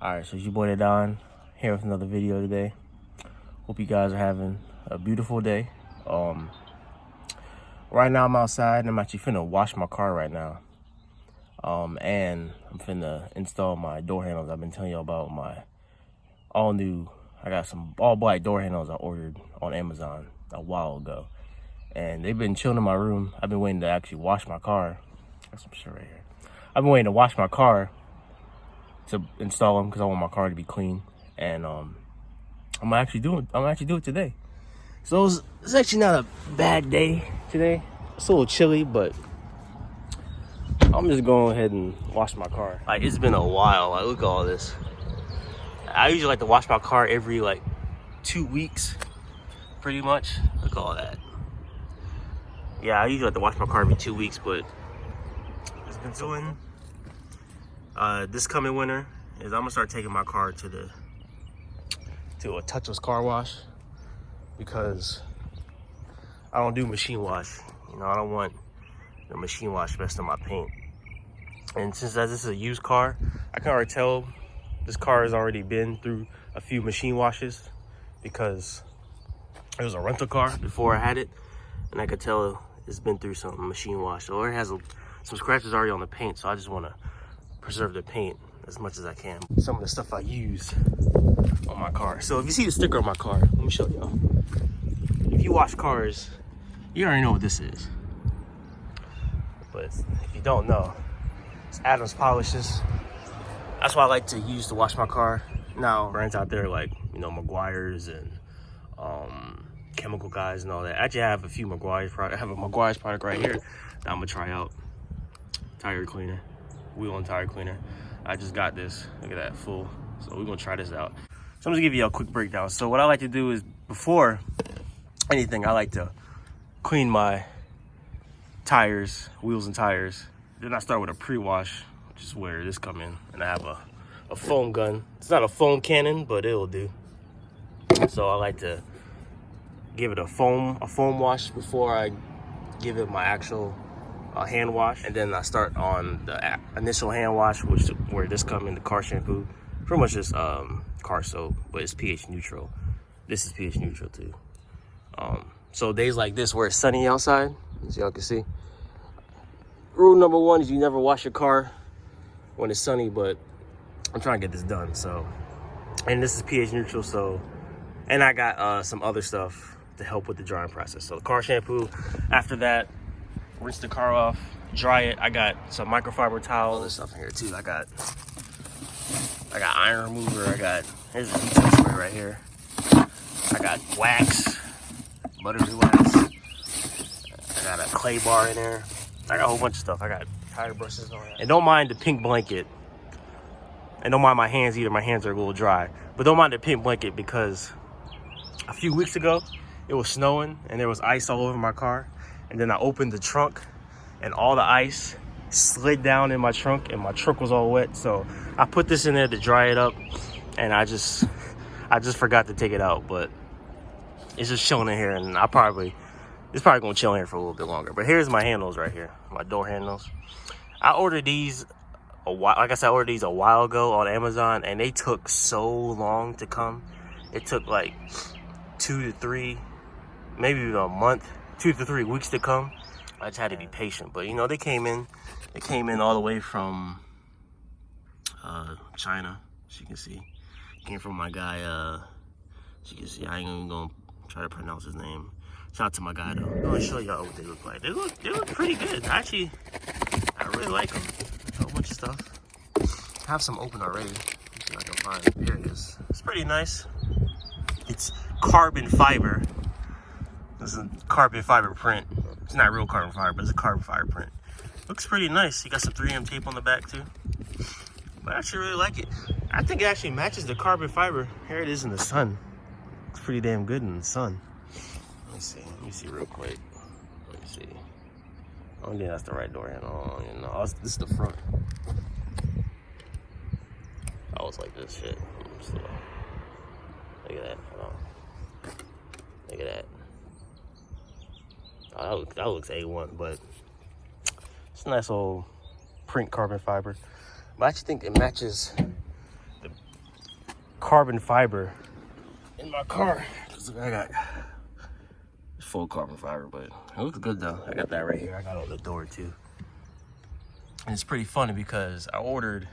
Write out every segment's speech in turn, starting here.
Alright, so it's your boy Don here with another video today. Hope you guys are having a beautiful day. Right now I'm outside and I'm actually finna wash my car right now. And I'm finna install my door handles. I've been telling you about my all new, I got some all black door handles I ordered on Amazon a while ago. And they've been chilling in my room. I've been waiting to actually wash my car. Got some shit right here. I've been waiting to wash my car to install them because I want my car to be clean, and I'm actually do it today. So it's actually not a bad day today. It's a little chilly, but I'm just going ahead and wash my car. Like, it's been a while. Like, look at all this. I usually like to wash my car every like 2 weeks, pretty much. Look at all that. Yeah, I usually like to wash my car every 2 weeks, but it's been doing. This coming winter is I'm gonna start taking my car to a touchless car wash, because I don't do machine wash. You know, I don't want the machine wash messing up my paint. And since this is a used car, I can already tell this car has already been through a few machine washes, because it was a rental car before I had it, and I could tell it's been through some machine wash. So it has some scratches already on the paint, so I just want to preserve the paint as much as I can. Some of the stuff I use on my car. So if you see the sticker on my car, let me show y'all. If you wash cars, you already know what this is. But if you don't know, it's Adams Polishes. That's what I like to use to wash my car. Now, brands out there like, you know, Meguiar's and Chemical Guys and all that. Actually, I have a few Meguiar's products. I have a Meguiar's product right here that I'm gonna try out. Tire cleaner. Wheel and tire cleaner. I just got this. Look at that, full. So we're gonna try this out. So I'm just gonna give you a quick breakdown. So what I like to do is, before anything, I like to clean my tires, wheels and tires. Then I start with a pre-wash, which is where this come in. And I have a foam gun. It's not a foam cannon, but it'll do. So I like to give it a foam wash before I give it my actual hand wash. And then I start on the initial hand wash, where this come in the car shampoo. Pretty much just car soap, but it's pH neutral. This is pH neutral too. So days like this where it's sunny outside, as y'all can see, rule number one is you never wash your car when it's sunny, but I'm trying to get this done. So, and this is pH neutral, so, and I got some other stuff to help with the drying process. So the car shampoo, after that, rinse the car off, dry it. I got some microfiber towels and stuff in here too. I got iron remover. Here's a detail spray right here. I got wax, buttery wax. I got a clay bar in there. I got a whole bunch of stuff. I got tire brushes on it. And don't mind the pink blanket. And don't mind my hands either. My hands are a little dry. But don't mind the pink blanket, because a few weeks ago, it was snowing and there was ice all over my car. And then I opened the trunk and all the ice slid down in my trunk and my trunk was all wet. So I put this in there to dry it up, and I just forgot to take it out, but it's just chilling in here, and it's probably gonna chill in here for a little bit longer. But here's my handles right here, my door handles. I ordered these a while ago on Amazon, and they took so long to come. It took like 2 to 3, maybe even a month, 2 to 3 weeks to come. I just had to be patient. But you know, they came in all the way from China, as you can see. Came from my guy, as you can see. I ain't even gonna try to pronounce his name. Shout out to my guy though. I'm gonna show y'all what they look like. They look pretty good. Actually, I really like them. A whole bunch of stuff. I have some open already. Let's see if I can find. Here it is. It's pretty nice. It's carbon fiber. This is a carbon fiber print. It's not real carbon fiber, but it's a carbon fiber print. Looks pretty nice. You got some 3M tape on the back too. But I actually really like it. I think it actually matches the carbon fiber. Here it is in the sun. It's pretty damn good in the sun. Let me see real quick. Let me see. I don't think that's the right door handle. You know, this is the front. I was like this shit. So, look at that. Hold on. Look at that. Oh, that looks A1, but it's a nice old print carbon fiber. But I actually think it matches carbon fiber in my car. I got full carbon fiber, but it looks good though. I got that right here. I got it on the door too. And it's pretty funny because I ordered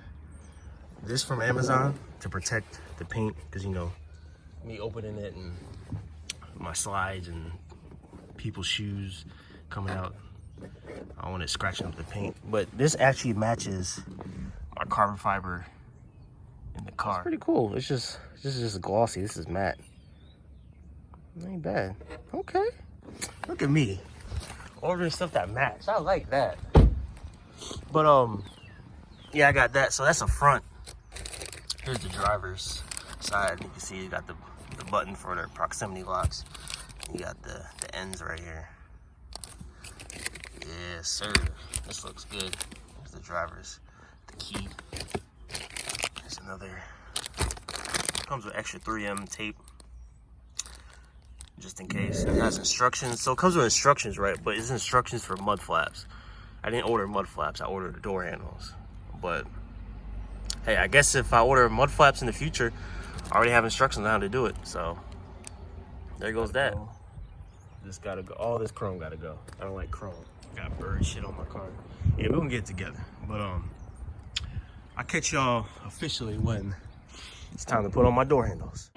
this from Amazon to protect the paint, because you know, me opening it and my slides and people's shoes coming out, I don't want it scratching up the paint. But this actually matches my carbon fiber in the car. It's pretty cool. This is just glossy. This is matte. Ain't bad. Okay. Look at me ordering stuff that match. I like that. But yeah, I got that. So that's the front. Here's the driver's side. You can see you got the button for the proximity locks. You got the ends right here. Yes, sir. This looks good. There's the driver's, the key. There's another. Comes with extra 3M tape, just in case. It has instructions. So it comes with instructions, right? But it's instructions for mud flaps. I didn't order mud flaps. I ordered the door handles. But hey, I guess if I order mud flaps in the future, I already have instructions on how to do it. So there goes that. This gotta go. All this chrome gotta go. I don't like chrome. Got bird shit on my car. Yeah, we're gonna get it together. But I'll catch y'all officially when it's time to put on my door handles.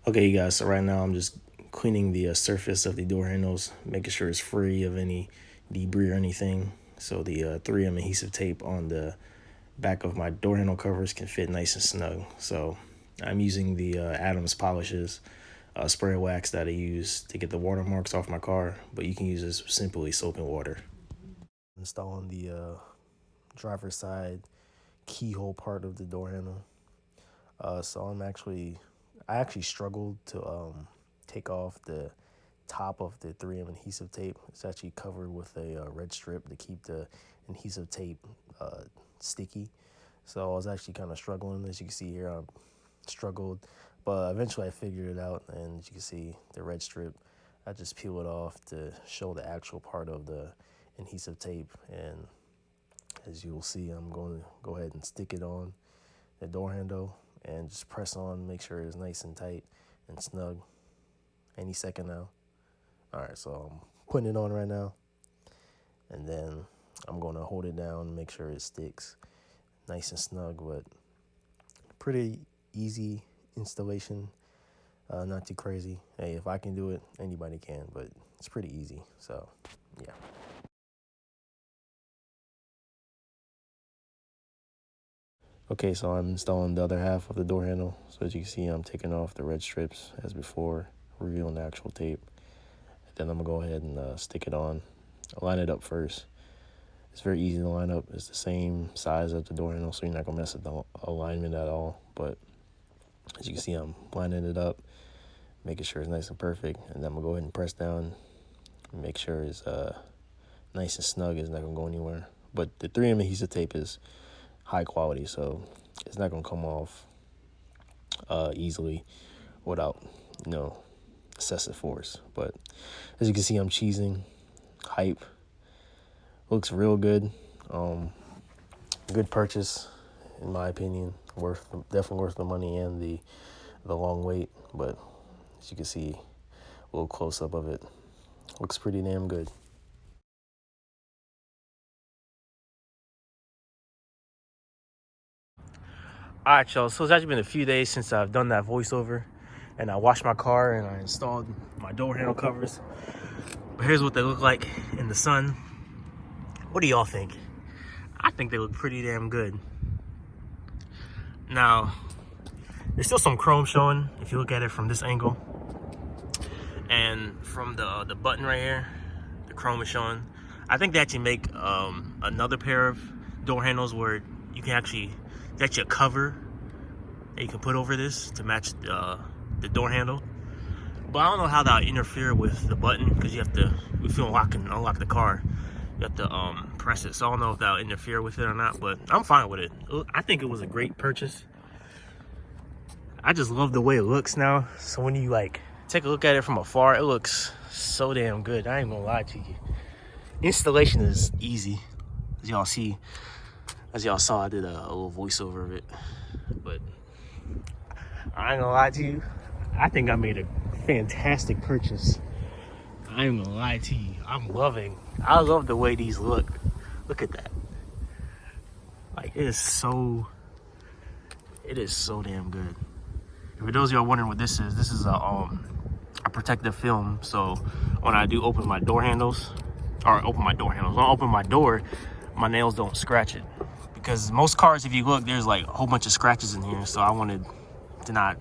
Okay, you guys, so right now I'm just cleaning the surface of the door handles, making sure it's free of any debris or anything. So the 3M adhesive tape on the back of my door handle covers can fit nice and snug. So I'm using the Adams polishes spray wax that I use to get the watermarks off my car, but you can use this simply soap and water. Installing the driver's side keyhole part of the door handle. So I actually struggled to take off the top of the 3M adhesive tape. It's actually covered with a red strip to keep the adhesive tape sticky. So I was actually kind of struggling. As you can see here, I struggled, but eventually I figured it out. And as you can see, the red strip, I just peel it off to show the actual part of the adhesive tape. And as you will see, I'm going to go ahead and stick it on the door handle and just press on, make sure it's nice and tight and snug. Any second now. All right, so I'm putting it on right now, and then I'm going to hold it down and make sure it sticks nice and snug. But pretty easy installation, not too crazy. Hey, if I can do it, anybody can, but it's pretty easy. So yeah. Okay, so I'm installing the other half of the door handle. So as you can see, I'm taking off the red strips as before, revealing the actual tape. Then I'm gonna go ahead and stick it on. I'll line it up first. It's very easy to line up. It's the same size as the door handle, so you're not gonna mess with the alignment at all. But as you can see, I'm lining it up, making sure it's nice and perfect. And then I'm gonna go ahead and press down and make sure it's nice and snug. It's not gonna go anywhere. But the 3M adhesive tape is high quality, so it's not gonna come off easily without, excessive force. But as you can see, I'm cheesing. Hype. Looks real good. Good purchase, in my opinion. Definitely worth the money and the long wait. But as you can see, a little close up of it. Looks pretty damn good. All right, y'all. So it's actually been a few days since I've done that voiceover, and I washed my car and I installed my door handle covers. But here's what they look like in the sun. What do y'all think? I think they look pretty damn good. Now, there's still some chrome showing if you look at it from this angle. And from the button right here, the chrome is showing. I think they actually make another pair of door handles where you can actually, that's your cover that you can put over this to match the door handle. But I don't know how that'll interfere with the button, because you have to, if you unlock the car, you have to press it. So I don't know if that'll interfere with it or not, but I'm fine with it. I think it was a great purchase. I just love the way it looks now. So when you take a look at it from afar, it looks so damn good. I ain't gonna lie to you. Installation is easy. As y'all saw, I did a little voiceover of it. But I ain't gonna lie to you. I think I made a fantastic purchase. I ain't gonna lie to you. I love the way these look. Look at that. It is so damn good. For those of y'all wondering what this is a protective film. So when I do open my door handles, when I open my door, my nails don't scratch it. Because most cars, if you look, there's a whole bunch of scratches in here. So I wanted to not,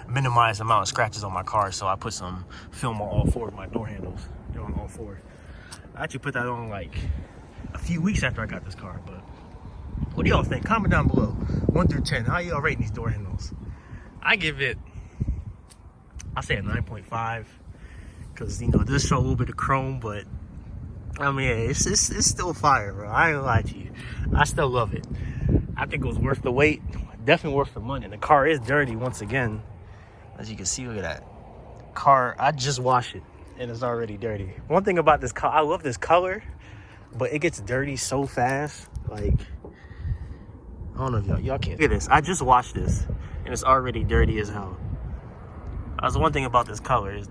minimize the amount of scratches on my car. So I put some film on all four of my door handles. They're on all four. I actually put that on a few weeks after I got this car. But what do y'all think? Comment down below, 1 through 10. How y'all rating these door handles? I give it, I'll say a 9.5, because it does show a little bit of chrome, but I mean, it's still fire, bro. I ain't gonna lie to you. I still love it. I think it was worth the wait, definitely worth the money. And the car is dirty once again, as you can see. Look at that car. I just washed it and it's already dirty. One thing about this car, I love this color, but it gets dirty so fast. I don't know if y'all can't. Look at this. I just washed this and it's already dirty as hell. That's one thing about this color is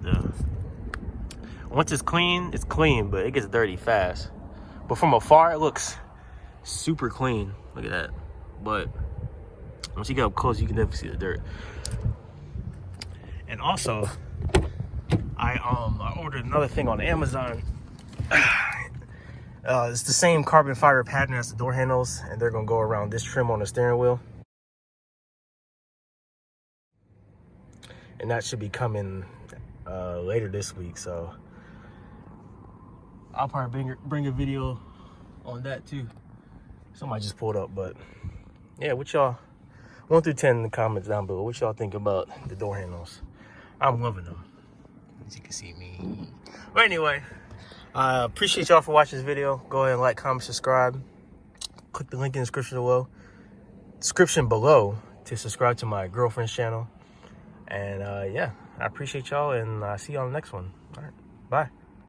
once it's clean, but it gets dirty fast. But from afar, it looks super clean. Look at that. But once you get up close, you can definitely see the dirt. And also, I ordered another thing on Amazon. It's the same carbon fiber pattern as the door handles, and they're gonna go around this trim on the steering wheel. And that should be coming later this week, so I'll probably bring a video on that too. Somebody just pulled up, but yeah, what y'all, 1 through 10 in the comments down below, what y'all think about the door handles? I'm loving them, as you can see me. But anyway, I appreciate y'all for watching this video. Go ahead and like, comment, subscribe. Click the link in the description below to subscribe to my girlfriend's channel. And yeah, I appreciate y'all, and I'll see you on the next one. All right, bye.